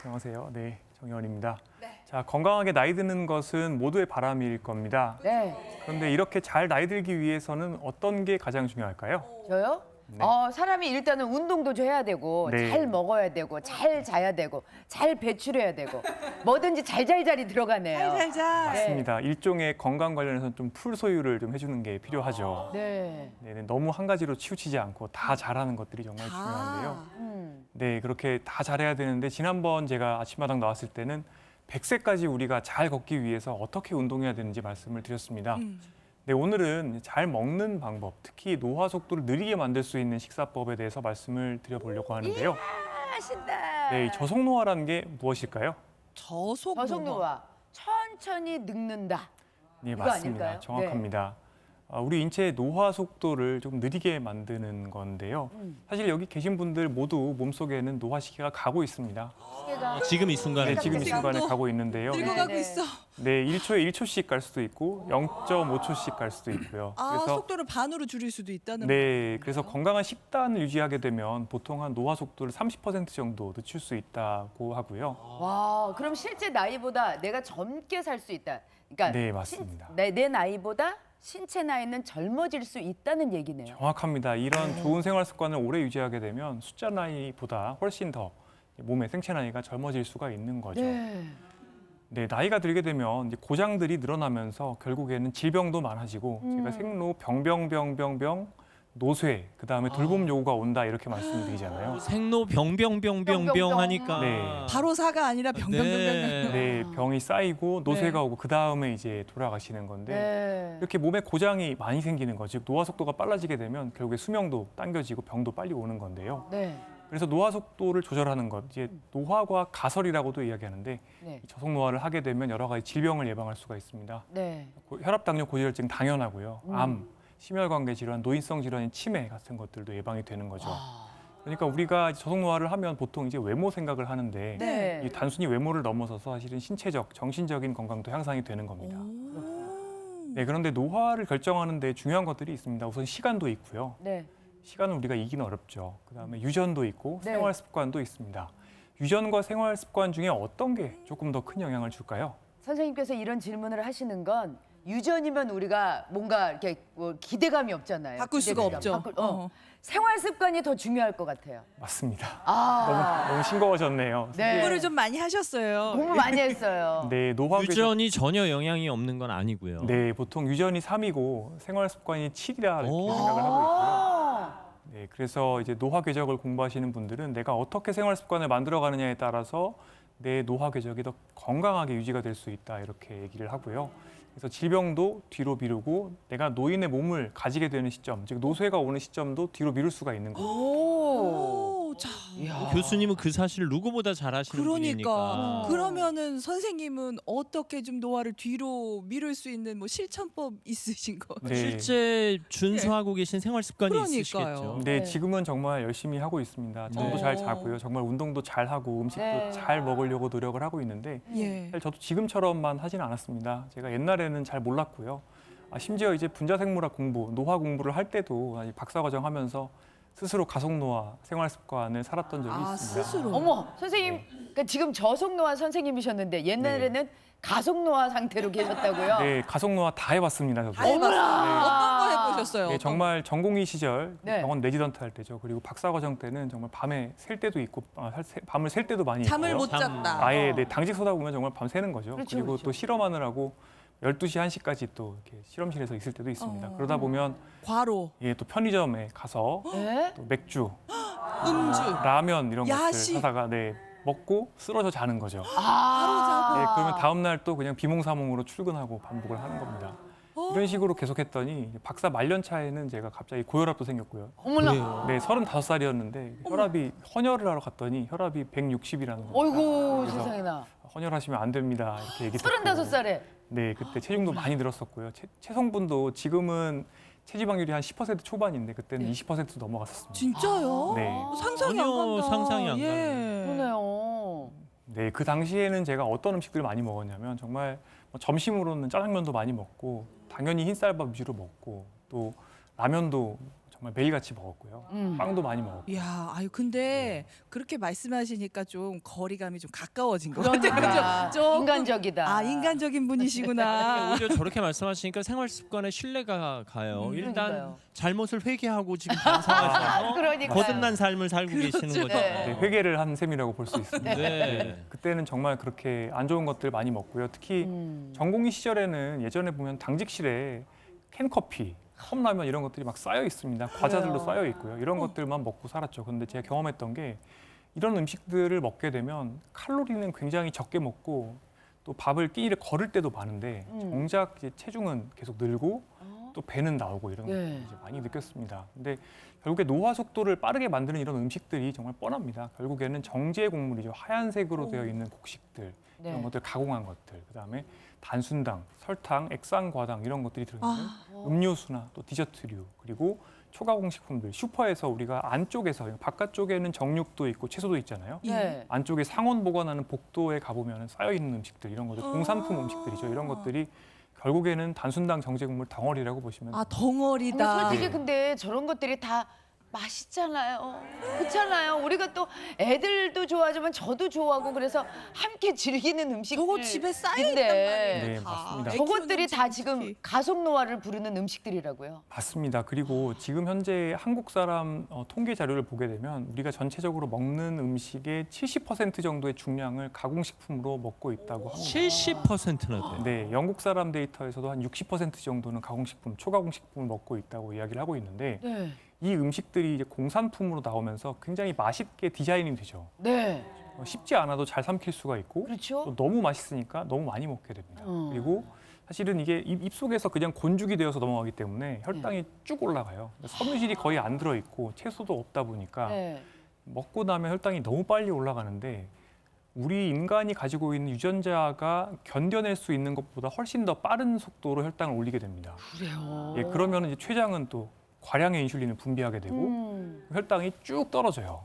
안녕하세요. 네, 정혜원입니다. 네. 자, 건강하게 나이 드는 것은 모두의 바람일 겁니다. 네, 그런데 이렇게 잘 나이 들기 위해서는 어떤 게 가장 중요할까요? 저요? 네. 사람이 일단은 운동도 좀 해야 되고 네. 잘 먹어야 되고 잘 자야 되고 잘 배출해야 되고 뭐든지 잘잘잘이 들어가네요. 살살살. 맞습니다. 일종의 건강 관련해서는 좀 풀 소유를 좀 해주는 게 필요하죠. 네. 네, 너무 한 가지로 치우치지 않고 다 잘하는 것들이 정말 중요한데요. 네, 그렇게 다 잘해야 되는데 지난번 제가 아침마당 나왔을 때는 100세까지 우리가 잘 걷기 위해서 어떻게 운동해야 되는지 말씀을 드렸습니다. 네, 오늘은 잘 먹는 방법, 특히 노화 속도를 느리게 만들 수 있는 식사법에 대해서 말씀을 드려보려고 하는데요. 맛있다. 네, 이 저속노화라는 게 무엇일까요? 저속노화 천천히 늙는다. 네, 이거 맞습니다. 아닐까요? 정확합니다. 우리 인체의 노화 속도를 좀 느리게 만드는 건데요. 사실 여기 계신 분들 모두 몸속에는 노화 시기가 가고 있습니다. 시계가 지금 이 순간에 네, 지금 이 순간에 지금도 가고 있는데요. 늙어가고 네네. 있어. 네, 1초에 1초씩 갈 수도 있고 0.5초씩 갈 수도 있고요. 속도를 반으로 줄일 수도 있다는 네, 그래서 건강한 식단을 유지하게 되면 보통 한 노화 속도를 30% 정도 늦출 수 있다고 하고요. 와, 그럼 실제 나이보다 내가 젊게 살 수 있다. 그러니까 네, 맞습니다. 내 나이보다 신체 나이는 젊어질 수 있다는 얘기네요. 정확합니다. 이런 좋은 생활 습관을 오래 유지하게 되면 숫자 나이보다 훨씬 더 몸의 생체 나이가 젊어질 수가 있는 거죠. 네. 네, 나이가 들게 되면 이제 고장들이 늘어나면서 결국에는 질병도 많아지고 제가 생로 병병병병병 노쇠 그다음에 돌봄 요구가 온다 이렇게 말씀드리잖아요. 생로 병병병병병 하니까 네. 바로 사가 아니라 병병병병. 네, 병이 쌓이고 노쇠가 오고 그다음에 이제 돌아가시는 건데 네. 이렇게 몸에 고장이 많이 생기는 거죠. 즉 노화 속도가 빨라지게 되면 결국에 수명도 당겨지고 병도 빨리 오는 건데요. 네. 그래서 노화 속도를 조절하는 것, 이제 노화과 가설이라고도 이야기하는데 네. 이 저속 노화를 하게 되면 여러 가지 질병을 예방할 수가 있습니다. 네. 혈압, 당뇨, 고지혈증 당연하고요. 암, 심혈관계 질환, 노인성 질환인 치매 같은 것들도 예방이 되는 거죠. 그러니까 우리가 저속 노화를 하면 보통 이제 외모 생각을 하는데 네. 이 단순히 외모를 넘어서서 사실은 신체적, 정신적인 건강도 향상이 되는 겁니다. 네, 그런데 노화를 결정하는 데 중요한 것들이 있습니다. 우선 시간도 있고요. 네. 시간은 우리가 이기는 어렵죠. 그다음에 유전도 있고 네. 생활 습관도 있습니다. 유전과 생활 습관 중에 어떤 게 조금 더 큰 영향을 줄까요? 선생님께서 이런 질문을 하시는 건 유전이면 우리가 뭔가 이렇게 뭐 기대감이 없잖아요. 바꿀 수가 기대감. 없죠. 생활 습관이 더 중요할 것 같아요. 맞습니다. 아, 너무 싱거워졌네요. 네. 공부를 좀 많이 하셨어요. 공부 많이 했어요. 네, 노화 궤적. 유전이 전혀 영향이 없는 건 아니고요. 네, 보통 유전이 3이고 생활 습관이 7이라 이렇게 오. 생각을 하고 있고요. 아, 네, 그래서 이제 노화 궤적을 공부하시는 분들은 내가 어떻게 생활 습관을 만들어가느냐에 따라서 내 노화 궤적이 더 건강하게 유지가 될 수 있다 이렇게 얘기를 하고요. 그래서 질병도 뒤로 미루고 내가 노인의 몸을 가지게 되는 시점, 즉 노쇠가 오는 시점도 뒤로 미룰 수가 있는 거예요. 오. 자, 교수님은 그 사실을 누구보다 잘 아시는 그러니까 분이니까. 그러면은 선생님은 어떻게 좀 노화를 뒤로 미룰 수 있는 뭐 실천법 있으신 거? 네. 실제 준수하고 계신 생활 습관이 그러니까요. 있으시겠죠. 네, 네. 지금은 정말 열심히 하고 있습니다. 잠도 네. 잘 자고요. 정말 운동도 잘 하고 음식도 네. 잘 먹으려고 노력을 하고 있는데 예. 사실 저도 지금처럼만 하진 않았습니다. 제가 옛날에는 잘 몰랐고요. 심지어 이제 분자생물학 공부, 노화 공부를 할 때도 아직 박사과정 하면서 스스로 가속노화 생활 습관을 살았던 적이 있습니다. 스스로. 어머, 선생님, 그러니까 지금 저속노화 선생님이셨는데 옛날에는 가속노화 상태로 계셨다고요? 네, 가속노화 다 해봤습니다. 저도. 다 해봤어요. 어머나. 어떤 거 해보셨어요? 네, 어떤 정말 전공의 시절 네. 병원 레지던트 할 때죠. 그리고 박사과정 때는 정말 밤에 셀 때도 있고 밤을 셀 때도 많이 잠을 있고요. 못 잤다. 아예 네, 당직 서다 보면 정말 밤 새는 거죠. 그렇죠, 리고 그렇죠. 또 실험하느라고 12시, 1시까지 또 이렇게 실험실에서 있을 때도 있습니다. 그러다 보면 과로, 예, 또 편의점에 가서 네? 또 맥주, 음주, 라면 이런 야식. 것들 사다가 네, 먹고 쓰러져 자는 거죠. 아, 네, 그러면 다음 날 또 그냥 비몽사몽으로 출근하고 반복을 하는 겁니다. 이런 식으로 계속했더니 박사 말년차에는 제가 갑자기 고혈압도 생겼고요. 어머나. 그래요. 네, 35살이었는데 혈압이 헌혈을 하러 갔더니 혈압이 160이라는 거예요. 어이구, 그래서 세상에나. 헌혈하시면 안 됩니다. 이렇게 얘기 듣고. 35살에. 네, 그때 체중도 많이 늘었었고요. 체성분도 지금은 체지방률이 한 10% 초반인데 그때는 20% 넘어갔었습니다. 진짜요? 네. 상상이 안 전혀 간다. 상상이 안 예. 그러네요. 네, 그 당시에는 제가 어떤 음식들을 많이 먹었냐면 정말 뭐 점심으로는 짜장면도 많이 먹고 당연히 흰쌀밥 위주로 먹고 또 라면도 정말 매일같이 먹었고요. 빵도 많이 먹었고. 야, 아유 근데 그렇게 말씀하시니까 좀 거리감이 좀 가까워진 것 같아요. 그러니까 조금- 인간적이다. 아, 인간적인 분이시구나. 오히려 저렇게 말씀하시니까 생활 습관에 신뢰가 가요. 일단 그러니까요. 잘못을 회개하고 지금 반성하셔서 그러니까요. 거듭난 삶을 살고 계시는 거죠. 네. 네, 회개를 한 셈이라고 볼 수 있습니다. 네. 그때는 정말 그렇게 안 좋은 것들 많이 먹고요. 특히 전공의 시절에는 예전에 보면 당직실에 캔커피, 컵라면 이런 것들이 막 쌓여 있습니다. 과자들도 쌓여 있고요. 이런 것들만 먹고 살았죠. 근데 제가 경험했던 게 이런 음식들을 먹게 되면 칼로리는 굉장히 적게 먹고 또 밥을 끼니를 걸을 때도 많은데 정작 이제 체중은 계속 늘고 또 배는 나오고 이런 네. 것들 이제 많이 느꼈습니다. 근데 결국에 노화 속도를 빠르게 만드는 이런 음식들이 정말 뻔합니다. 결국에는 정제 곡물이죠. 하얀색으로 되어 있는 곡식들 네. 이런 것들 가공한 것들, 그다음에 단순당, 설탕, 액상과당 이런 것들이 들어있는 음료수나 또 디저트류 그리고 초가공식품들 슈퍼에서 우리가 안쪽에서 바깥쪽에는 정육도 있고 채소도 있잖아요. 네. 안쪽에 상온 보관하는 복도에 가보면 쌓여 있는 음식들 이런 것들 공산품 음식들이죠. 이런 것들이 결국에는 단순당 정제국물 덩어리라고 보시면 아, 근데 덩어리다. 솔직히 네. 근데 저런 것들이 다 맛있잖아요. 그렇잖아요. 우리가 또 애들도 좋아하지만 저도 좋아하고 그래서 함께 즐기는 음식들. 저거 집에 쌓여 있단 인데 말이에요. 네, 다. 맞습니다. 애 저것들이 키우는 다 집이 지금 특히. 가속 노화를 부르는 음식들이라고요. 맞습니다. 그리고 지금 현재 한국 사람 통계 자료를 보게 되면 우리가 전체적으로 먹는 음식의 70% 정도의 중량을 가공식품으로 먹고 있다고 합니다. 70%나 돼요. 네, 영국 사람 데이터에서도 한 60% 정도는 가공식품, 초가공식품을 먹고 있다고 이야기를 하고 있는데 네. 이 음식들이 이제 공산품으로 나오면서 굉장히 맛있게 디자인이 되죠. 네. 쉽지 않아도 잘 삼킬 수가 있고 그렇죠. 또 너무 맛있으니까 너무 많이 먹게 됩니다. 어. 그리고 사실은 이게 입속에서 그냥 곤죽이 되어서 넘어가기 때문에 혈당이 쭉 올라가요. 섬유질이 거의 안 들어있고 채소도 없다 보니까 네. 먹고 나면 혈당이 너무 빨리 올라가는데 우리 인간이 가지고 있는 유전자가 견뎌낼 수 있는 것보다 훨씬 더 빠른 속도로 혈당을 올리게 됩니다. 그래요. 예, 그러면 이제 췌장은 또 과량의 인슐린을 분비하게 되고 혈당이 쭉 떨어져요.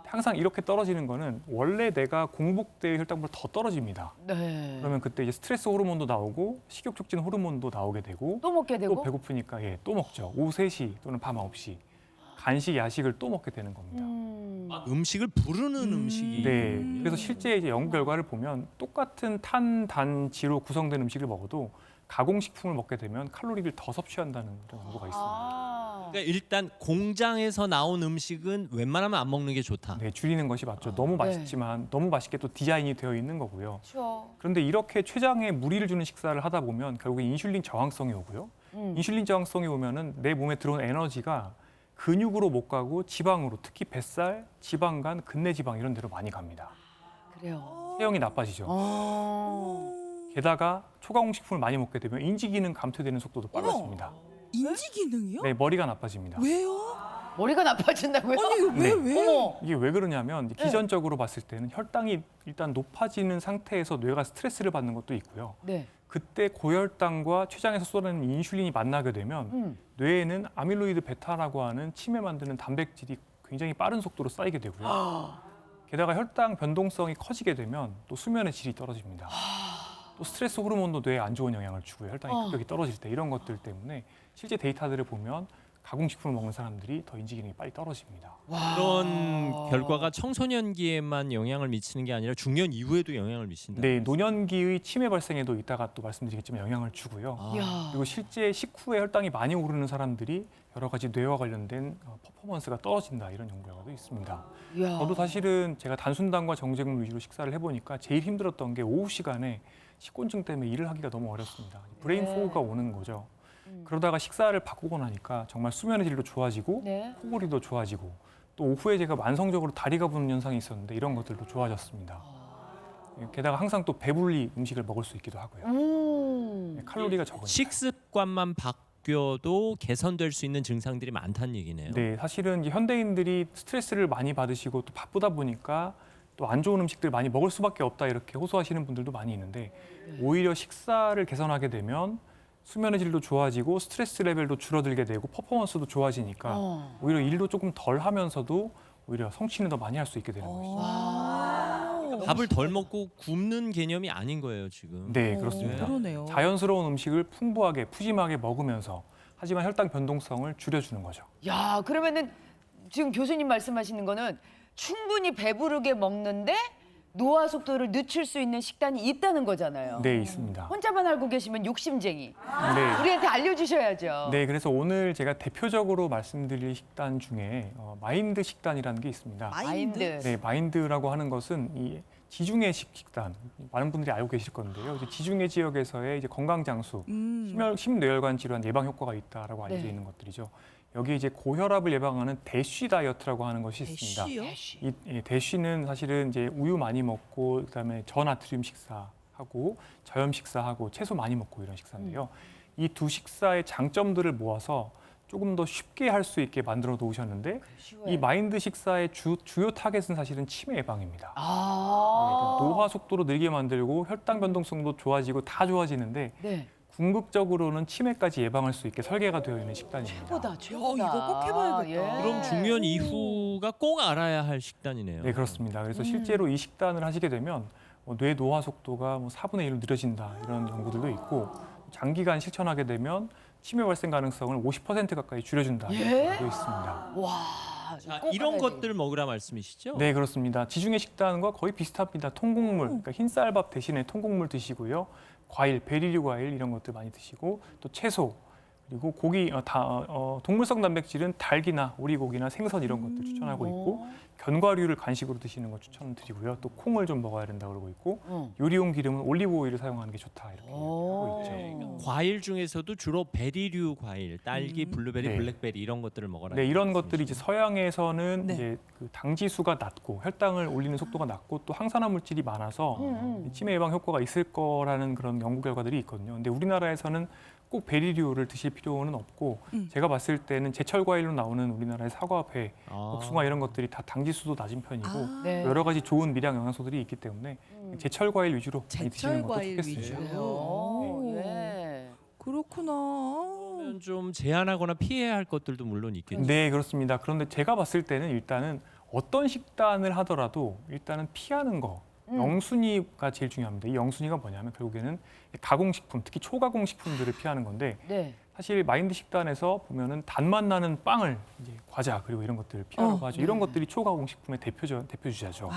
항상 이렇게 떨어지는 거는 원래 내가 공복대의 혈당보다 더 떨어집니다. 네. 그러면 그때 이제 스트레스 호르몬도 나오고 식욕 촉진 호르몬도 나오게 되고 또 먹게 되고. 또 배고프니까 예, 또 먹죠. 오후 3시 또는 밤 9시 간식, 야식을 또 먹게 되는 겁니다. 음식을 부르는 음식이. 네, 그래서 실제 이제 연구 결과를 보면 똑같은 탄, 단, 지로 구성된 음식을 먹어도 가공식품을 먹게 되면 칼로리를 더 섭취한다는 그런 연구가 있습니다. 아. 그러니까 일단 공장에서 나온 음식은 웬만하면 안 먹는 게 좋다. 네, 줄이는 것이 맞죠. 너무 맛있지만 너무 맛있게 또 디자인이 되어 있는 거고요. 그렇죠. 그런데 이렇게 췌장에 무리를 주는 식사를 하다 보면 결국에 인슐린 저항성이 오고요. 인슐린 저항성이 오면은 내 몸에 들어온 에너지가 근육으로 못 가고 지방으로, 특히 뱃살, 지방간, 근내지방 이런 데로 많이 갑니다. 그래요. 체형이 나빠지죠. 게다가 초가공식품을 많이 먹게 되면 인지 기능 감퇴되는 속도도 빨라집니다. 인지 기능이요? 네, 머리가 나빠집니다. 왜요? 머리가 나빠진다고요? 아니, 이거 왜, 네. 왜? 어머. 이게 왜 그러냐면 이제 기전적으로 봤을 때는 혈당이 일단 높아지는 상태에서 뇌가 스트레스를 받는 것도 있고요. 네. 그때 고혈당과 췌장에서 쏟아내는 인슐린이 만나게 되면 뇌에는 아밀로이드 베타라고 하는 치매 만드는 단백질이 굉장히 빠른 속도로 쌓이게 되고요. 게다가 혈당 변동성이 커지게 되면 또 수면의 질이 떨어집니다. 또 스트레스 호르몬도 뇌에 안 좋은 영향을 주고요. 혈당이 급격히 떨어질 때 이런 것들 때문에 실제 데이터들을 보면 가공식품을 먹는 사람들이 더 인지 기능이 빨리 떨어집니다. 그런 결과가 청소년기에만 영향을 미치는 게 아니라 중년 이후에도 영향을 미친다. 네, 노년기의 치매 발생에도 이따가 또 말씀드리겠지만 영향을 주고요. 이야. 그리고 실제 식후에 혈당이 많이 오르는 사람들이 여러 가지 뇌와 관련된 퍼포먼스가 떨어진다 이런 연구 결과도 있습니다. 이야. 저도 사실은 제가 단순당과 정제국 위주로 식사를 해보니까 제일 힘들었던 게 오후 시간에 식곤증 때문에 일을 하기가 너무 어렵습니다. 브레인 네. 포그가 오는 거죠. 그러다가 식사를 바꾸고 나니까 정말 수면의 질도 좋아지고 네. 코골이도 좋아지고 또 오후에 제가 만성적으로 다리가 부는 현상이 있었는데 이런 것들도 좋아졌습니다. 게다가 항상 또 배불리 음식을 먹을 수 있기도 하고요. 칼로리가 적으니까. 식습관만 바뀌어도 개선될 수 있는 증상들이 많다는 얘기네요. 네, 사실은 이제 현대인들이 스트레스를 많이 받으시고 또 바쁘다 보니까 또 안 좋은 음식들 많이 먹을 수밖에 없다 이렇게 호소하시는 분들도 많이 있는데 오히려 식사를 개선하게 되면 수면의 질도 좋아지고 스트레스 레벨도 줄어들게 되고 퍼포먼스도 좋아지니까 오히려 일도 조금 덜 하면서도 오히려 성취는 더 많이 할 수 있게 되는 것이죠. 밥을 덜 먹고 굶는 개념이 아닌 거예요 지금. 네, 그렇습니다. 그러네요. 자연스러운 음식을 풍부하게 푸짐하게 먹으면서 하지만 혈당 변동성을 줄여주는 거죠. 야, 그러면은 지금 교수님 말씀하시는 거는 충분히 배부르게 먹는데 노화 속도를 늦출 수 있는 식단이 있다는 거잖아요. 네, 있습니다. 혼자만 알고 계시면 욕심쟁이. 네. 우리한테 알려주셔야죠. 네, 그래서 오늘 제가 대표적으로 말씀드릴 식단 중에 마인드 식단이라는 게 있습니다. 마인드. 네, 마인드라고 하는 것은 이 지중해식 식단, 많은 분들이 알고 계실 건데요. 이제 지중해 지역에서의 이제 건강 장수, 심뇌혈관 질환 예방 효과가 있다라고 알려져 네. 있는 것들이죠. 여기 이제 고혈압을 예방하는 대쉬 다이어트라고 하는 것이 있습니다. 대쉬요? 이 대쉬는 사실은 이제 우유 많이 먹고 그다음에 저나트륨 식사하고 저염 식사하고 채소 많이 먹고 이런 식사인데요. 이 두 식사의 장점들을 모아서 조금 더 쉽게 할 수 있게 만들어 놓으셨는데 이 마인드 식사의 주요 타겟은 사실은 치매 예방입니다. 네, 아. 노화 속도로 늘게 만들고 혈당 변동성도 좋아지고 다 좋아지는데 네. 궁극적으로는 치매까지 예방할 수 있게 설계가 되어 있는 식단입니다. 최고다, 최고다. 이거 꼭 해봐야겠다. 그럼 중년 이후가 꼭 알아야 할 식단이네요. 네, 그렇습니다. 그래서 실제로 이 식단을 하시게 되면 뇌 노화 속도가 4분의 1로 느려진다 이런 연구들도 있고 장기간 실천하게 되면 치매 발생 가능성을 50% 가까이 줄여준다 예? 이런 연구도 있습니다. 와. 자, 꼭 이런 알아야 것들 먹으라 말씀이시죠? 네, 그렇습니다. 지중해 식단과 거의 비슷합니다. 통곡물, 그러니까 흰쌀밥 대신에 통곡물 드시고요. 과일, 베리류 과일 이런 것들 많이 드시고 또 채소 그리고 고기, 동물성 단백질은 닭이나 오리고기나 생선 이런 것들 추천하고 있고 견과류를 간식으로 드시는 거 추천드리고요. 또 콩을 좀 먹어야 된다 그러고 있고 요리용 기름은 올리브 오일을 사용하는 게 좋다 이렇게 하고 있죠. 네, 과일 중에서도 주로 베리류 과일, 딸기, 블루베리, 네. 블랙베리 이런 것들을 먹어라. 네, 이런 것들이 이제 서양에서는 네. 이제 그 당 지수가 낮고 혈당을 올리는 속도가 낮고 또 항산화 물질이 많아서 치매 예방 효과가 있을 거라는 그런 연구 결과들이 있거든요. 근데 우리나라에서는 꼭 베리류를 드실 필요는 없고 제가 봤을 때는 제철 과일로 나오는 우리나라의 사과, 배, 복숭아 이런 것들이 다 당 지수도 낮은 편이고 네. 여러 가지 좋은 미량 영양소들이 있기 때문에 제철 과일 위주로 많이 드시는 제철 것도 과일 좋겠습니다. 그래요. 예. 그렇구나. 그러면 좀 제한하거나 피해야 할 것들도 물론 있겠죠. 네, 그렇습니다. 그런데 제가 봤을 때는 일단은 어떤 식단을 하더라도 일단은 피하는 거 영순위가 제일 중요합니다. 이 영순위가 뭐냐면 결국에는 가공식품, 특히 초가공식품들을 피하는 건데 네. 사실 마인드 식단에서 보면은 단맛 나는 빵을 이제 과자 그리고 이런 것들을 피하라고 하죠. 이런 것들이 초가공식품의 대표 주자죠.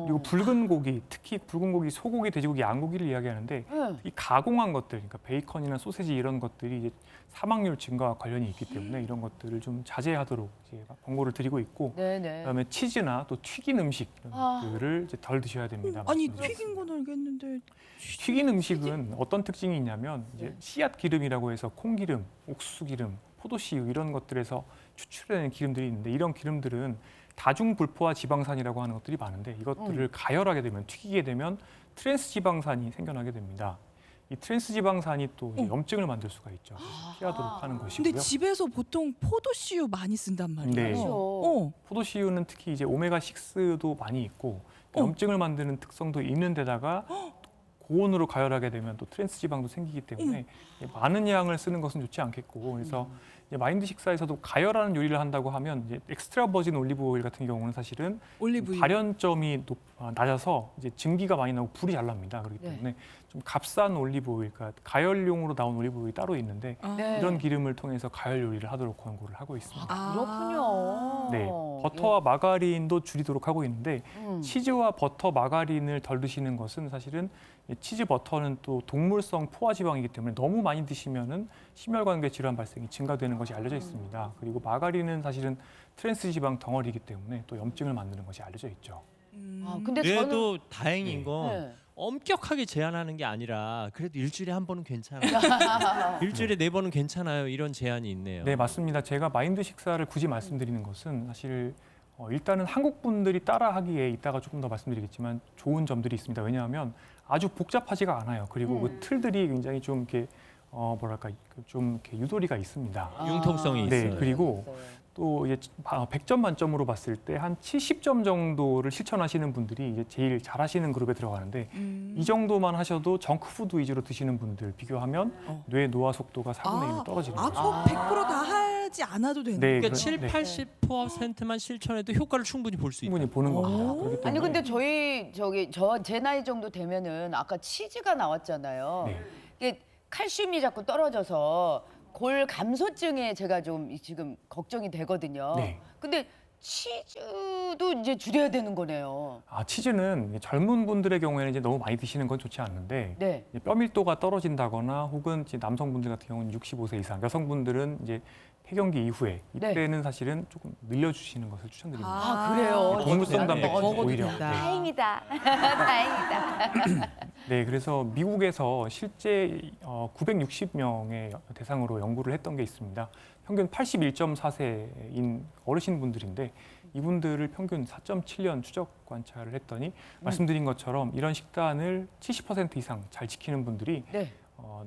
그리고 붉은 고기, 특히 붉은 고기, 소고기, 돼지고기, 양고기를 이야기하는데 네. 이 가공한 것들, 그러니까 베이컨이나 소세지 이런 것들이 이제 사망률 증가와 관련이 있기 때문에 이런 것들을 좀 자제하도록 이제 권고를 드리고 있고 네네. 그다음에 치즈나 또 튀긴 음식 이런 아. 것들을 이제 덜 드셔야 됩니다. 아니 말씀드렸습니다. 튀긴 건 알겠는데 튀긴 음식은 어떤 특징이 있냐면 이제 씨앗 기름이라고 해서 콩기름, 옥수수 기름, 포도씨유 이런 것들에서 추출되는 기름들이 있는데 이런 기름들은 다중불포화 지방산이라고 하는 것들이 많은데 이것들을 가열하게 되면 튀기게 되면 트랜스 지방산이 생겨나게 됩니다. 이 트랜스 지방산이 또 이제 염증을 만들 수가 있죠. 그래서 피하도록 하는 것이고요. 근데 집에서 보통 포도씨유 많이 쓴단 말이에요. 네. 그렇죠. 포도씨유는 특히 이제 오메가 6도 많이 있고 염증을 만드는 특성도 있는 데다가 고온으로 가열하게 되면 또 트랜스 지방도 생기기 때문에 많은 양을 쓰는 것은 좋지 않겠고 그래서 이제 마인드 식사에서도 가열하는 요리를 한다고 하면 이제 엑스트라 버진 올리브 오일 같은 경우는 사실은 올리브유. 발연점이 낮아서 이제 증기가 많이 나고 불이 잘 납니다. 그렇기 네. 때문에 좀 값싼 올리브 오일, 그러니까 가열용으로 나온 올리브 오일이 따로 있는데 네. 이런 기름을 통해서 가열 요리를 하도록 권고를 하고 있습니다. 그렇군요. 네, 버터와 마가린도 줄이도록 하고 있는데 치즈와 버터, 마가린을 덜 드시는 것은 사실은 치즈, 버터는 또 동물성 포화 지방이기 때문에 너무 많이 드시면은 심혈관계 질환 발생이 증가되는 것이 알려져 있습니다. 그리고 마가린은 사실은 트랜스 지방 덩어리이기 때문에 또 염증을 만드는 것이 알려져 있죠. 아, 근데 저는 그래도 다행인 건 네. 엄격하게 제한하는 게 아니라 그래도 일주일에 한 번은 괜찮아요. 일주일에 네 번은 괜찮아요. 이런 제한이 있네요. 네, 맞습니다. 제가 마인드 식사를 굳이 말씀드리는 것은 사실 일단은 한국 분들이 따라하기에 이따가 조금 더 말씀드리겠지만 좋은 점들이 있습니다. 왜냐하면 아주 복잡하지가 않아요. 그리고 그 틀들이 굉장히 좀 이렇게 뭐랄까 좀 이렇게 유도리가 있습니다. 융통성이 네, 있어요. 그리고 또 이제 100점 만점으로 봤을 때 한 70점 정도를 실천하시는 분들이 이제 제일 잘하시는 그룹에 들어가는데 이 정도만 하셔도 정크푸드 위주로 드시는 분들 비교하면 뇌 노화 속도가 4분의 1로 떨어지는 거죠. 그거 100%다 하지 않아도 되는 네, 그러니까 그래- 7, 네. 80%만 실천해도 효과를 충분히 볼 수 있다. 충분히 보는 겁니다. 그렇기 때문에 아니 근데 제 나이 정도 되면은 아까 치즈가 나왔잖아요. 네. 이게 칼슘이 자꾸 떨어져서 골 감소증에 제가 좀 지금 걱정이 되거든요. 네. 근데 치즈도 이제 줄여야 되는 거네요. 치즈는 젊은 분들의 경우에는 이제 너무 많이 드시는 건 좋지 않는데 네. 이제 뼈 밀도가 떨어진다거나 혹은 이제 남성분들 같은 경우는 65세 이상, 여성분들은 이제 폐경기 이후에 이때는 사실은 조금 늘려주시는 것을 추천드립니다. 아, 그래요? 동물성 네. 단백질 먹어도 오히려. 된다. 네. 다행이다. 다행이다. 네, 그래서 미국에서 실제 960명의 대상으로 연구를 했던 게 있습니다. 평균 81.4세인 어르신분들인데 이분들을 평균 4.7년 추적 관찰을 했더니 말씀드린 것처럼 이런 식단을 70% 이상 잘 지키는 분들이 네.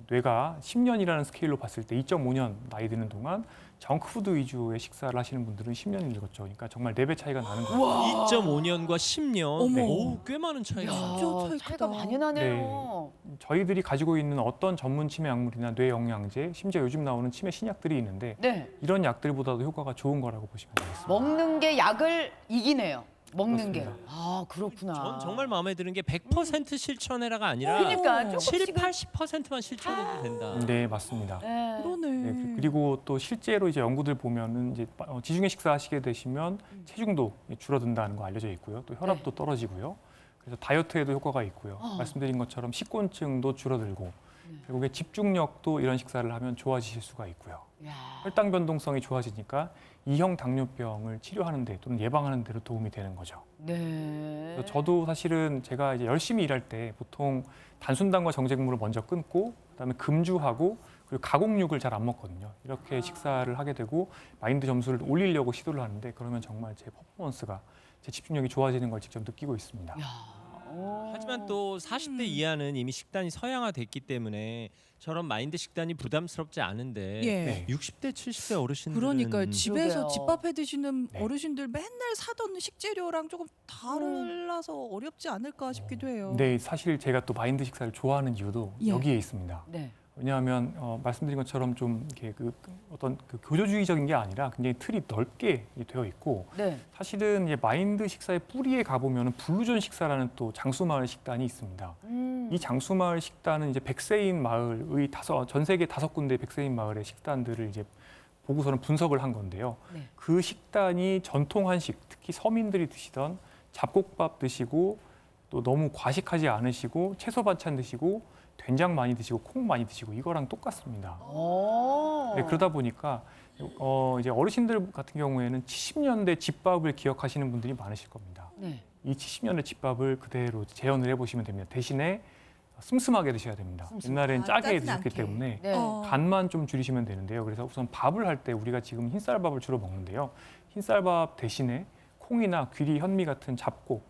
뇌가 10년이라는 스케일로 봤을 때 2.5년 나이 드는 동안 정크푸드 위주의 식사를 하시는 분들은 10년이 늙었죠. 그러니까 정말 4배 차이가 나는 거예요. 2.5년과 10년. 어머. 오, 꽤 많은 차이가. 진짜 차이 차이가 크다. 많이 나네요. 저희들이 가지고 있는 어떤 전문 치매 약물이나 뇌 영양제, 심지어 요즘 나오는 치매 신약들이 있는데 네. 이런 약들보다도 효과가 좋은 거라고 보시면 되겠습니다. 먹는 게 약을 이기네요. 먹는 게. 그렇습니다. 아, 그렇구나. 전 정말 마음에 드는 게 100% 실천해라가 아니라 그러니까 7, 조금씩은 80%만 실천해도 된다. 네, 맞습니다. 네. 그러네. 네, 그리고 또 실제로 이제 연구들 보면은 이제 지중해 식사하시게 되시면 체중도 줄어든다는 거 알려져 있고요. 또 혈압도 떨어지고요. 그래서 다이어트에도 효과가 있고요. 말씀드린 것처럼 식곤증도 줄어들고 결국에 집중력도 이런 식사를 하면 좋아지실 수가 있고요. 야. 혈당 변동성이 좋아지니까 2형 당뇨병을 치료하는 데 또는 예방하는 데로 도움이 되는 거죠. 네. 그래서 저도 사실은 제가 이제 열심히 일할 때 보통 단순당과 정제국물을 먼저 끊고 그다음에 금주하고 그리고 가공육을 잘 안 먹거든요. 이렇게 식사를 하게 되고 마인드 점수를 올리려고 시도를 하는데 그러면 정말 제 퍼포먼스가 제 집중력이 좋아지는 걸 직접 느끼고 있습니다. 하지만 또 40대 이하는 이미 식단이 서양화됐기 때문에 저런 마인드 식단이 부담스럽지 않은데 예. 네. 60대, 70대 어르신들은 그러니까요. 집에서 그러게요. 집밥 해 드시는 네. 어르신들 맨날 사던 식재료랑 조금 달라서 어렵지 않을까 싶기도 해요. 네, 사실 제가 또 마인드 식사를 좋아하는 이유도 예. 여기에 있습니다. 네. 왜냐하면 말씀드린 것처럼 좀 이렇게 어떤 교조주의적인 게 아니라 굉장히 틀이 넓게 되어 있고 네. 사실은 이제 마인드 식사의 뿌리에 가보면 블루존 식사라는 또 장수마을 식단이 있습니다. 이 장수마을 식단은 이제 백세인 마을의 전 세계 5군데 백세인 마을의 식단들을 이제 보고서는 분석을 한 건데요. 네. 그 식단이 전통 한식, 특히 서민들이 드시던 잡곡밥 드시고 또 너무 과식하지 않으시고 채소 반찬 드시고 된장 많이 드시고 콩 많이 드시고 이거랑 똑같습니다. 오. 네, 그러다 보니까 이제 어르신들 같은 경우에는 70년대 집밥을 기억하시는 분들이 많으실 겁니다. 네. 이 70년대 집밥을 그대로 재현을 해보시면 됩니다. 대신에 슴슴하게 드셔야 됩니다. 슴슴. 옛날엔 짜게 짜진 드셨기 않게. 때문에 네. 간만 좀 줄이시면 되는데요. 그래서 우선 밥을 할 때 우리가 지금 흰쌀밥을 주로 먹는데요. 흰쌀밥 대신에 콩이나 귀리, 현미 같은 잡곡,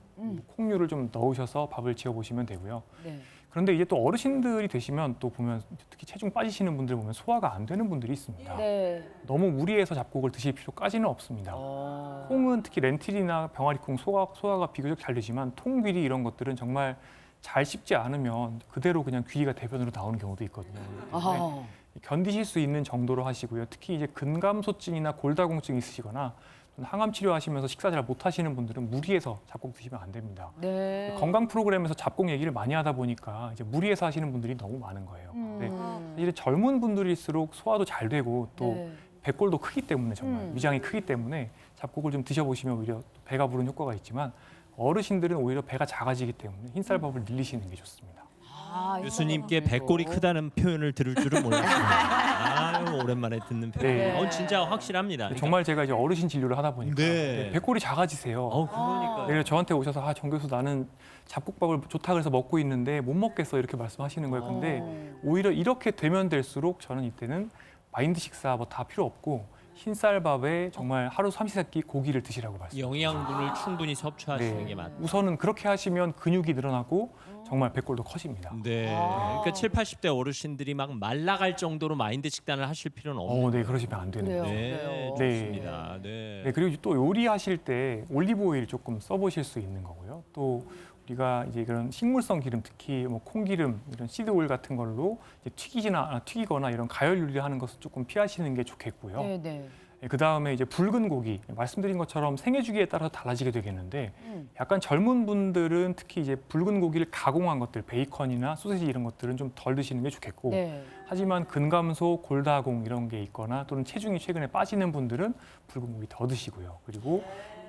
콩류를 좀 넣으셔서 밥을 지어 보시면 되고요. 네. 그런데 이제 또 어르신들이 되시면 또 보면 특히 체중 빠지시는 분들 보면 소화가 안 되는 분들이 있습니다. 네. 너무 무리해서 잡곡을 드실 필요까지는 없습니다. 콩은 특히 렌틸이나 병아리콩 소화가 비교적 잘 되지만 통귀리 이런 것들은 정말 잘 씹지 않으면 그대로 그냥 귀리가 대변으로 나오는 경우도 있거든요. 그렇기 때문에 아. 견디실 수 있는 정도로 하시고요. 특히 이제 근감소증이나 골다공증이 있으시거나 항암 치료하시면서 식사 잘 못하시는 분들은 무리해서 잡곡 드시면 안 됩니다. 네. 건강 프로그램에서 잡곡 얘기를 많이 하다 보니까 이제 무리해서 하시는 분들이 너무 많은 거예요. 근데 사실 젊은 분들일수록 소화도 잘 되고 또 네. 배꼴도 크기 때문에 정말 위장이 크기 때문에 잡곡을 좀 드셔보시면 오히려 배가 부른 효과가 있지만 어르신들은 오히려 배가 작아지기 때문에 흰쌀밥을 늘리시는 게 좋습니다. 아, 교수님께 이거 배꼽이 크다는 표현을 들을 줄은 몰랐습니다. 아유, 오랜만에 듣는 표현. 네. 진짜 확실합니다. 정말 제가 이제 어르신 진료를 하다 보니까 네. 배꼴이 작아지세요. 그러니까. 그래서 저한테 오셔서 정 교수 나는 잡곡밥을 좋다 그래서 먹고 있는데 못 먹겠어 이렇게 말씀하시는 거예요. 근데 오히려 이렇게 되면 될수록 저는 이때는 마인드 식사 뭐 다 필요 없고 흰쌀밥에 정말 하루 삼시세끼 고기를 드시라고 말씀드립니다. 영양분을 충분히 섭취하시는 게 맞다. 우선은 그렇게 하시면 근육이 늘어나고 정말 배꼴도 커집니다. 네. 그러니까 7, 80대 어르신들이 막 말라갈 정도로 마인드 식단을 하실 필요는 없는 네, 그러시면 안 되는 그래요. 거예요. 네, 네. 좋습니다. 네. 네, 그리고 또 요리하실 때 올리브 오일 조금 써보실 수 있는 거고요. 또 우리가 이제 그런 식물성 기름, 특히 뭐 콩기름, 이런 시드 오일 같은 걸로 이제 튀기거나 이런 가열 요리를 하는 것을 조금 피하시는 게 좋겠고요. 네, 네. 그 다음에 이제 붉은 고기 말씀드린 것처럼 생애 주기에 따라서 달라지게 되겠는데 약간 젊은 분들은 특히 이제 붉은 고기를 가공한 것들 베이컨이나 소시지 이런 것들은 좀 덜 드시는 게 좋겠고 네. 하지만 근감소, 골다공 이런 게 있거나 또는 체중이 최근에 빠지는 분들은 붉은 고기 더 드시고요. 그리고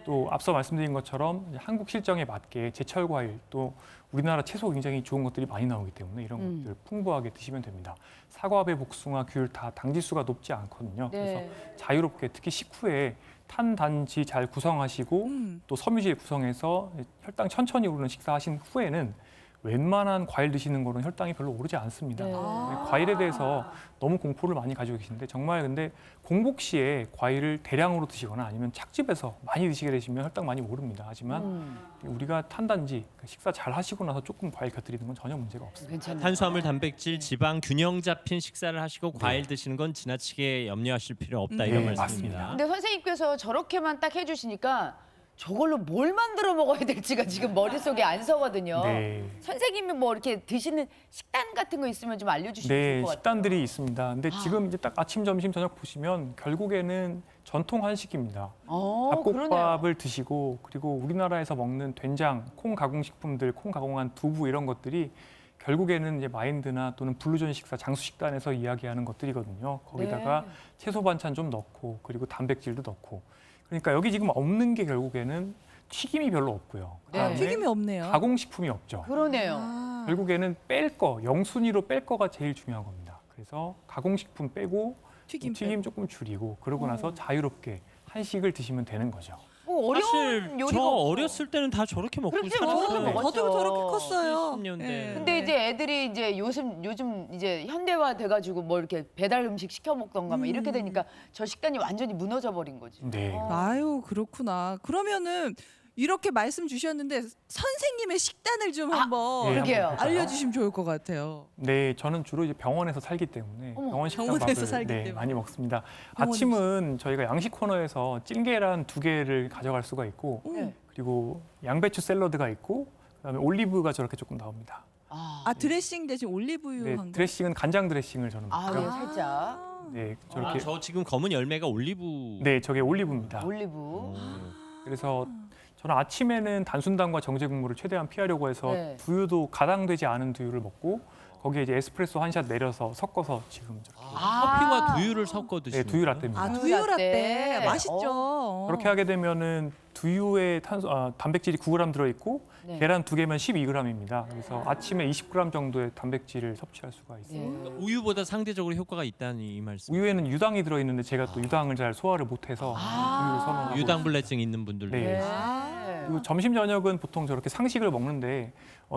또 앞서 말씀드린 것처럼 이제 한국 실정에 맞게 제철 과일 또 우리나라 채소 굉장히 좋은 것들이 많이 나오기 때문에 이런 것들 풍부하게 드시면 됩니다. 사과배, 복숭아, 귤 다 당지수가 높지 않거든요. 네. 그래서 자유롭게 특히 식후에 탄, 단지 잘 구성하시고 또 섬유질 구성해서 혈당 천천히 오르는 식사하신 후에는 웬만한 과일 드시는 거는 혈당이 별로 오르지 않습니다. 네. 과일에 대해서 너무 공포를 많이 가지고 계신데 정말 근데 공복 시에 과일을 대량으로 드시거나 아니면 착즙해서 많이 드시게 되시면 혈당 많이 오릅니다. 하지만 우리가 탄단지 식사 잘 하시고 나서 조금 과일 곁들이는 건 전혀 문제가 없습니다. 괜찮아요. 탄수화물, 단백질, 지방 균형 잡힌 식사를 하시고 과일 드시는 건 지나치게 염려하실 필요 없다 이런 네, 말씀입니다. 맞습니다. 근데 선생님께서 저렇게만 딱 해주시니까 저걸로 뭘 만들어 먹어야 될지가 지금 머릿속에 안 서거든요. 네. 선생님이 뭐 이렇게 드시는 식단 같은 거 있으면 좀 알려주시면 네, 좋을 것 같아요. 식단들이 있습니다. 근데 지금 이제 딱 아침, 점심, 저녁 보시면 결국에는 전통 한식입니다. 그러네요. 잡곡밥을 드시고 그리고 우리나라에서 먹는 된장, 콩 가공식품들, 콩 가공한 두부 이런 것들이 결국에는 이제 마인드나 또는 블루존 식사, 장수 식단에서 이야기하는 것들이거든요. 거기다가 네. 채소 반찬 좀 넣고 그리고 단백질도 넣고 그러니까 여기 지금 없는 게 결국에는 튀김이 별로 없고요. 그다음에 튀김이 없네요. 가공식품이 없죠. 그러네요. 아. 결국에는 뺄 거, 영순위로 뺄 거가 제일 중요한 겁니다. 그래서 가공식품 빼고 튀김 튀김 조금 줄이고 그러고 나서 자유롭게 한식을 드시면 되는 거죠. 뭐 어려운 사실 요리가 저 없고. 어렸을 때는 다 저렇게 먹고 그렇게 살았어요. 저렇게 먹었죠. 저도 저렇게 컸어요. 70년대. 예. 근데 이제 애들이 이제 요즘 이제 현대화 돼가지고 뭐 이렇게 배달 음식 시켜 먹던가 막 이렇게 되니까 저 식단이 완전히 무너져 버린 거지. 네. 아유 그렇구나. 그러면은 이렇게 말씀 주셨는데 선생님의 식단을 좀 한번 네, 그러게요. 한번 볼까요? 알려주시면 좋을 것 같아요. 네, 저는 주로 이제 병원에서 살기 때문에 어머, 병원 식단 병원에서 밥을 살기 때문에. 많이 먹습니다. 병원 아침은 저희가 양식 코너에서 찐계란 2개를 가져갈 수가 있고 네. 그리고 양배추 샐러드가 있고 그다음에 올리브가 저렇게 조금 나옵니다. 아 드레싱 대신 올리브유 네, 한 거. 드레싱은 간장 드레싱을 저는 아, 먹고요. 예, 살짝 네, 아, 저렇게 저 지금 검은 열매가 올리브. 네, 저게 올리브입니다. 올리브. 그래서 저는 아침에는 단순당과 정제 국물을 최대한 피하려고 해서 네. 두유도 가당되지 않은 두유를 먹고 거기에 이제 에스프레소 한 샷 내려서 섞어서 지금 저렇게 커피와 두유를 섞어 네, 드시는. 두유 라떼입니다. 아 두유 두유 라떼 라떼. 맛있죠. 그렇게 하게 되면은 두유에 단백질이 9g 들어 있고 네. 계란 2개면 12g입니다. 그래서 아침에 20g 정도의 단백질을 섭취할 수가 있어요. 네. 우유보다 상대적으로 효과가 있다는 이 말씀. 우유에는 유당이 들어 있는데 제가 또 유당을 잘 소화를 못해서 두유를 선호하고 유당불내증 있는 분들. 네. 네. 그리고 점심 저녁은 보통 저렇게 상식을 먹는데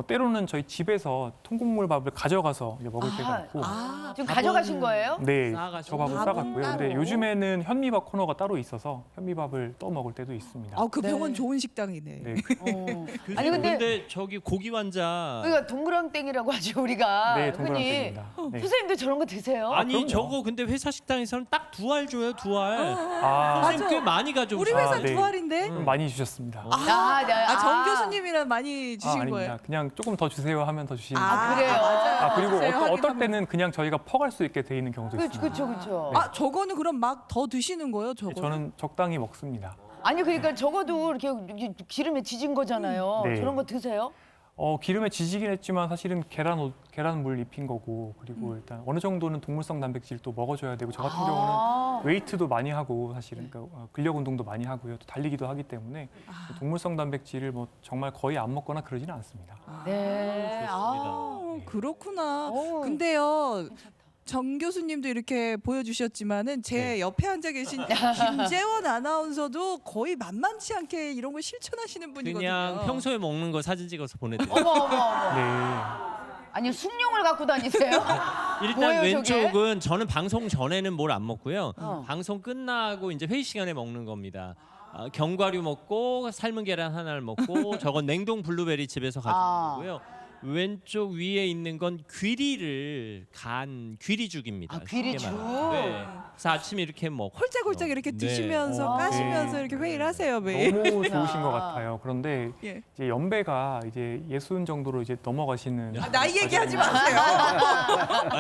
때로는 저희 집에서 통곡물 밥을 가져가서 이제 먹을 때가 있고 아 지금 가져가신 거예요? 네, 싸가지고. 저 밥을 밥은 싸갔고요. 따로? 근데 요즘에는 현미밥 코너가 따로 있어서 현미밥을 떠 먹을 때도 있습니다. 아, 그 네. 병원 좋은 식당이네. 네, 아니 근데 근데 저기 고기 환자. 우리가 동그랑땡이라고 하죠 우리가. 네, 흔히. 동그랑땡입니다. 네. 선생님도 저런 거 드세요? 아니 그럼요. 저거 근데 회사 식당에서는 딱 2알 줘요 2알. 아, 선생님 맞아. 꽤 많이 가져오세요. 우리 회사 네. 두 알인데. 많이 주셨습니다. 정 교수님이랑 많이 주신 아닙니다. 거예요. 그냥 조금 더 주세요 하면 더 주시는 아, 그래요? 맞아요. 그리고 주세요 하긴 어떨 하면. 때는 그냥 저희가 퍼갈 수 있게 돼 있는 경우도 있습니다. 그렇죠. 아 저거는 그럼 막 더 드시는 거예요? 저거? 저는 적당히 먹습니다. 아니 그러니까 적어도 이렇게 기름에 지진 거잖아요. 네. 저런 거 드세요? 기름에 지지긴 했지만 사실은 계란물 입힌 거고 그리고 일단 어느 정도는 동물성 단백질도 먹어줘야 되고 저 같은 경우는 웨이트도 많이 하고 사실은 그러니까 근력 운동도 많이 하고요. 또 달리기도 하기 때문에 동물성 단백질을 뭐 정말 거의 안 먹거나 그러지는 않습니다. 네. 그렇구나. 어우. 근데요. 정 교수님도 이렇게 보여주셨지만은 제 옆에 앉아 계신 김재원 아나운서도 거의 만만치 않게 이런 걸 실천하시는 분이거든요. 그냥 평소에 먹는 거 사진 찍어서 보내드려요. 어머. 네. 아니 숭늉을 갖고 다니세요? 일단 뭐예요, 저게? 왼쪽은 저는 방송 전에는 뭘 안 먹고요. 어. 방송 끝나고 이제 회의 시간에 먹는 겁니다. 견과류 먹고 삶은 계란 하나를 먹고 저건 냉동 블루베리 집에서 가져온 아. 거고요. 왼쪽 위에 있는 건 귀리를 간 귀리죽입니다. 아, 귀리죽? 쉽게 말하면. 네. 그래서 아침에 이렇게 먹고 홀짝홀짝 이렇게 네. 드시면서 까시면서 네. 이렇게 회의를 하세요 매일. 너무 좋으신 것 같아요. 그런데 예. 이제 연배가 이제 60 정도로 이제 넘어가시는 나이 얘기하지 마세요.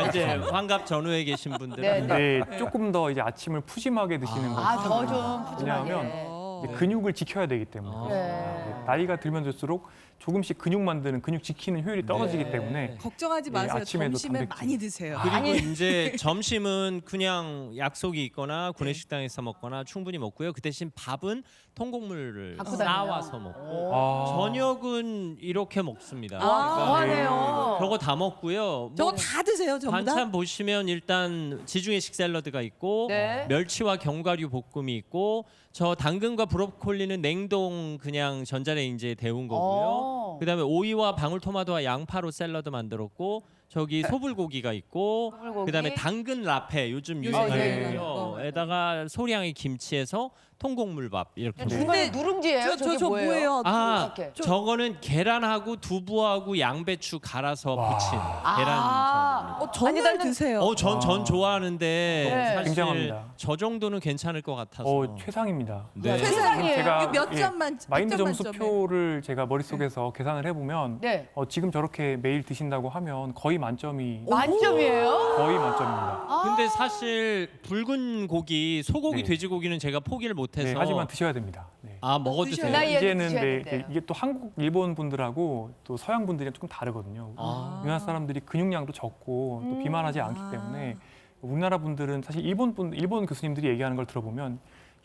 이제 환갑 전후에 계신 분들은 네, 네. 네, 조금 더 이제 아침을 푸짐하게 드시는 거죠. 더 좀 푸짐하게. 왜냐하면 이제 근육을 지켜야 되기 때문에 네. 나이가 들면 들수록 조금씩 근육 만드는 근육 지키는 효율이 떨어지기 네. 때문에 걱정하지 네, 마세요. 아침에도 점심에 단백질. 많이 드세요. 그리고 이제 점심은 그냥 약속이 있거나 구내식당에서 먹거나 충분히 먹고요. 그 대신 밥은 통곡물을 갖고 싸와서 다녀요. 먹고 아, 저녁은 이렇게 먹습니다. 와, 거하네요. 저거 다 먹고요. 저거 뭐 다 드세요 전부 다? 반찬 보시면 일단 지중해식 샐러드가 있고 네. 멸치와 견과류 볶음이 있고 저 당근과 브로콜리는 냉동 그냥 전자레인지에 데운 거고요. 그다음에 오이와 방울토마토와 양파로 샐러드 만들었고 저기 소불고기가 있고 소불고기. 그다음에 당근 라페 요즘 네. 유행이고요. 에다가 소량의 김치에서 통곡물밥 이렇게. 중간에 누룽지예요? 저게 저 뭐예요? 뭐예요? 아, 이렇게. 저거는 계란하고 두부하고 양배추 갈아서 와. 부친 아. 계란전입니다. 전을 아니, 나는- 드세요. 전 좋아하는데 네. 사실 굉장합니다. 저 정도는 괜찮을 것 같아서. 최상입니다. 네. 최상이에요. 제가 몇 예, 점만 마인드 몇 점수 점만점에. 표를 제가 머릿속에서 계산을 해보면 네. 지금 저렇게 매일 드신다고 하면 거의 만점이 만점이에요? 거의 만점입니다. 근데 사실 붉은 고기, 소고기, 네. 돼지고기는 제가 포기를 못해서. 네, 하지만 드셔야 됩니다. 네. 아 먹어도 드셔야 돼요. 나이에 이제는 드셔야 네, 된대요. 이게 또 한국, 일본 분들하고 또 서양 분들이랑 조금 다르거든요. 아. 우리나라 사람들이 근육량도 적고 또 비만하지 않기 때문에 우리나라 분들은 사실 일본 교수님들이 얘기하는 걸 들어보면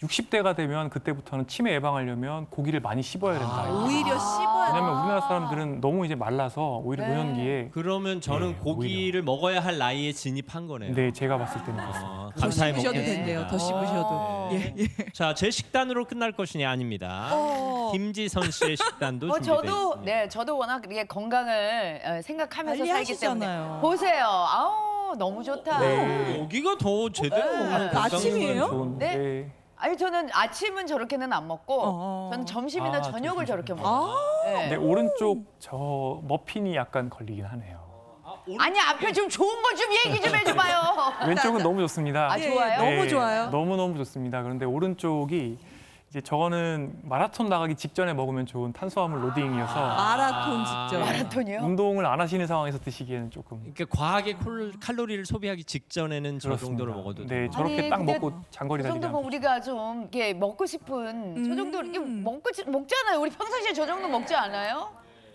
60대가 되면 그때부터는 치매 예방하려면 고기를 많이 씹어야 된다. 오히려 씹어야 왜냐하면 우리나라 사람들은 너무 이제 말라서 오히려 네. 노년기에 그러면 저는 네, 고기를 먹어야 할 나이에 진입한 거네요. 네, 제가 봤을 때는 그렇습니다. 더 감사히 씹으셔도 먹겠습니다. 된대요. 더 씹으셔도. 예, 예. 자, 제 식단으로 끝날 것이냐 아닙니다. 김지선 씨의 식단도 준비되어 저도 있습니다. 저도 워낙 이게 건강을 생각하면서 관리 살기 때문에 하시잖아요. 보세요. 아우 너무 좋다. 네. 여기가 더 제대로 먹는 아침이에요? 좋은데 네? 아니 저는 아침은 저렇게는 안 먹고 저는 점심이나 아, 저녁을 저렇게 점심. 먹어요. 네. 네, 오른쪽 저 머핀이 약간 걸리긴 하네요. 아니 앞에 좀 좋은 거 좀 얘기 좀 해줘봐요. 왼쪽은 너무 좋습니다. 아, 좋아요? 너무 좋아요. 너무 좋습니다. 그런데 오른쪽이 이제 저거는 마라톤 나가기 직전에 먹으면 좋은 탄수화물 로딩이어서 마라톤 직전. 마라톤이요? 운동을 안 하시는 상황에서 드시기에는 조금 그러니까 과하게 칼로리를 소비하기 직전에는 저 그렇습니다. 정도로 먹어도 네, 돼요. 저렇게 아니, 딱 근데 먹고 장거리 그 다니면 정도면 우리가 좀 이렇게 먹고 싶은 저 정도 이렇게 먹잖아요. 우리 평상시에 저 정도 먹지 않아요?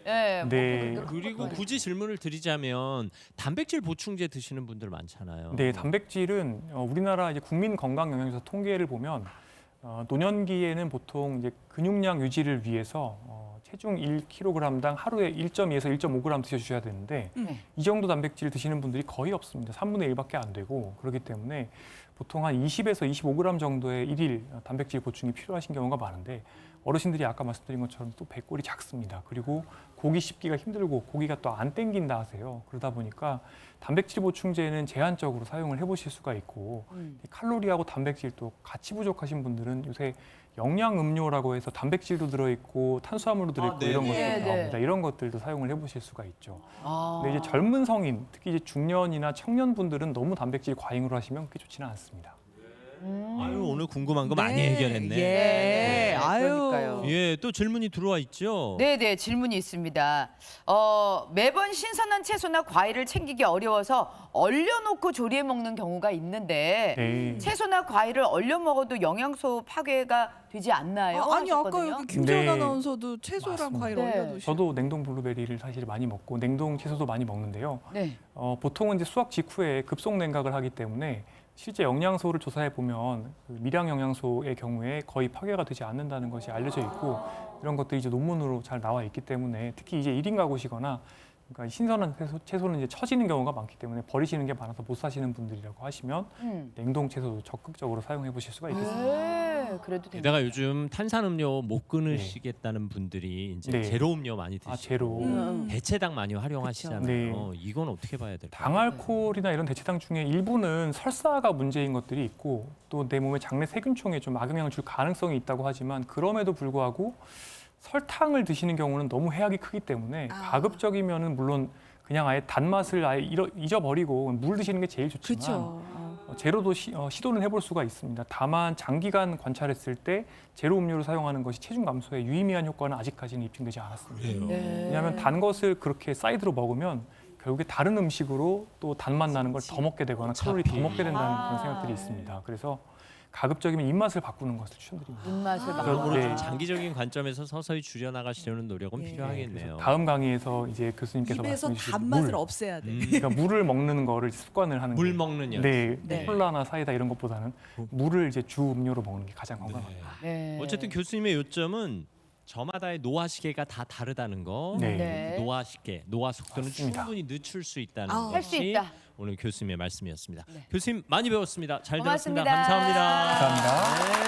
네. 네. 그리고 굳이 질문을 드리자면 단백질 보충제 드시는 분들 많잖아요. 네, 단백질은 우리나라 이제 국민 건강 영양소 통계를 보면 노년기에는 보통 이제 근육량 유지를 위해서 체중 1kg당 하루에 1.2에서 1.5g 드셔주셔야 되는데 이 정도 단백질 드시는 분들이 거의 없습니다. 3분의 1밖에 안 되고 그렇기 때문에 보통 한 20에서 25g 정도의 일일 단백질 보충이 필요하신 경우가 많은데 어르신들이 아까 말씀드린 것처럼 또 배꼴이 작습니다. 그리고 고기 씹기가 힘들고 고기가 또 안 땡긴다 하세요. 그러다 보니까 단백질 보충제는 제한적으로 사용을 해보실 수가 있고 칼로리하고 단백질도 같이 부족하신 분들은 요새 영양 음료라고 해서 단백질도 들어있고 탄수화물도 들어있고 네. 이런 네, 것들 네. 나옵니다. 이런 것들도 사용을 해보실 수가 있죠. 아. 근데 이제 젊은 성인, 특히 이제 중년이나 청년 분들은 너무 단백질 과잉으로 하시면 그게 좋지는 않습니다. 아유, 오늘 궁금한 거 많이 해결했네. 예. 아유. 그러니까요. 예, 또 질문이 들어와 있죠. 네네 질문이 있습니다. 매번 신선한 채소나 과일을 챙기기 어려워서 얼려놓고 조리해 먹는 경우가 있는데 네. 채소나 과일을 얼려 먹어도 영양소 파괴가 되지 않나요? 아니 아까 하셨거든요. 여기 김재원 네. 아나운서도 채소랑 맞습니다. 과일 네. 올려 드시고. 저도 냉동 블루베리를 사실 많이 먹고 냉동 채소도 많이 먹는데요. 네. 보통은 이제 수확 직후에 급속 냉각을 하기 때문에 실제 영양소를 조사해 보면 그 미량 영양소의 경우에 거의 파괴가 되지 않는다는 것이 알려져 있고 이런 것들이 이제 논문으로 잘 나와 있기 때문에 특히 이제 1인 가구시거나 그러니까 신선한 채소는 이제 처지는 경우가 많기 때문에 버리시는 게 많아서 못 사시는 분들이라고 하시면 냉동 채소도 적극적으로 사용해 보실 수가 있겠습니다. 네, 그래도 됩니다. 게다가 요즘 탄산음료 못 끊으시겠다는 분들이 이제 네. 제로 음료 많이 아, 드시고 제로. 대체당 많이 활용하시잖아요. 그쵸. 이건 어떻게 봐야 될까요? 당알코올이나 이런 대체당 중에 일부는 설사가 문제인 것들이 있고 또 내 몸에 장내 세균총에 좀 악영향을 줄 가능성이 있다고 하지만 그럼에도 불구하고 설탕을 드시는 경우는 너무 해악이 크기 때문에 가급적이면은 물론 그냥 아예 단맛을 아예 잊어버리고 물 드시는 게 제일 좋지만 그렇죠. 제로도 시도는 해볼 수가 있습니다. 다만 장기간 관찰했을 때 제로 음료를 사용하는 것이 체중 감소에 유의미한 효과는 아직까지는 입증되지 않았습니다. 네. 왜냐하면 단 것을 그렇게 사이드로 먹으면 결국에 다른 음식으로 또 단맛 나는 걸 더 먹게 되거나 칼로리 더 먹게 된다는 그런 생각들이 있습니다. 그래서 가급적이면 입맛을 바꾸는 것을 추천드립니다. 입맛을 막. 그러므로 좀 네. 장기적인 관점에서 서서히 줄여나가시려는 노력은 네. 필요하겠네요. 다음 강의에서 이제 교수님께서 입에서 말씀해 주신 단맛을 없애야 돼. 그러니까 물을 먹는 거를 습관을 하는 물 게 먹는 연. 네, 네. 콜라나 사이다 이런 것보다는 물을 이제 주 음료로 먹는 게 가장 건강합니다. 네. 어쨌든 교수님의 요점은 저마다의 노화 시계가 다 다르다는 거. 네. 네. 노화 시계, 노화 속도는 맞습니다. 충분히 늦출 수 있다는 아, 할 수 것이 있다. 오늘 교수님의 말씀이었습니다. 네. 교수님 많이 배웠습니다. 잘 고맙습니다. 들었습니다. 감사합니다. 감사합니다. 네.